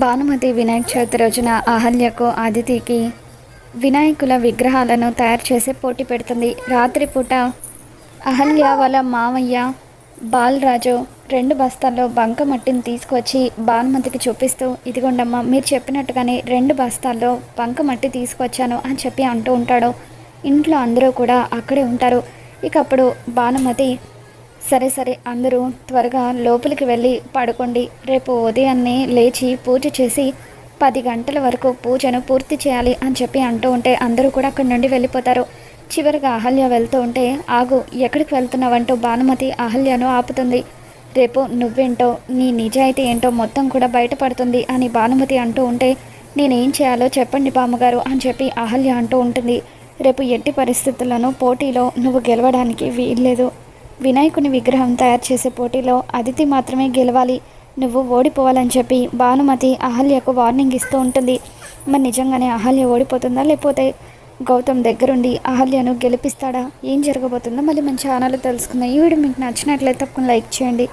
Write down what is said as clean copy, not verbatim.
భానుమతి వినాయక చవితి రోజున అహల్యకు అదితికి వినాయకుల విగ్రహాలను తయారు చేసి పోటీ పెడుతుంది. రాత్రిపూట అహల్య వాళ్ళ మామయ్య బాలరాజు 2 బస్తాల్లో బంకమట్టిని తీసుకొచ్చి భానుమతికి చూపిస్తూ, ఇదిగోండమ్మ మీరు చెప్పినట్టుగానే 2 బస్తాల్లో బంకమట్టి తీసుకొచ్చాను అని చెప్పి అంటూ ఉంటాడు. ఇంట్లో అందరూ కూడా అక్కడే ఉంటారు. ఇక అప్పుడు భానుమతి, సరే అందరూ త్వరగా లోపలికి వెళ్ళి పడుకోండి, రేపు ఉదయాన్నే లేచి పూజ చేసి 10 గంటల వరకు పూజను పూర్తి చేయాలి అని చెప్పి అంటూ ఉంటే అందరూ కూడా అక్కడి నుండి వెళ్ళిపోతారు. చివరిగా అహల్య వెళ్తూ ఉంటే, ఆగు, ఎక్కడికి వెళ్తున్నావంటూ భానుమతి అహల్యను ఆపుతుంది. రేపు నువ్వేంటో నీ నిజాయితీ ఏంటో మొత్తం కూడా బయటపడుతుంది అని భానుమతి అంటూ ఉంటే, నేనేం చేయాలో చెప్పండి బామ్మగారు అని చెప్పి అహల్య అంటూ ఉంటుంది. రేపు ఎట్టి పరిస్థితుల్లోనూ పోటీలో నువ్వు గెలవడానికి వీల్లేదు. వినాయకుని విగ్రహం తయారు చేసే పోటీలో అదితి మాత్రమే గెలవాలి, నువ్వు ఓడిపోవాలని చెప్పి భానుమతి అహల్యకు వార్నింగ్ ఇస్తూ ఉంటుంది. మరి నిజంగానే అహల్య ఓడిపోతుందా, లేకపోతే గౌతమ్ దగ్గరుండి అహల్యను గెలిపిస్తాడా? ఏం జరగబోతుందో మళ్ళీ మన ఛానల్లో తెలుసుకుందాం. ఈ వీడియో మీకు నచ్చినట్లయితే తప్పకుండా లైక్ చేయండి.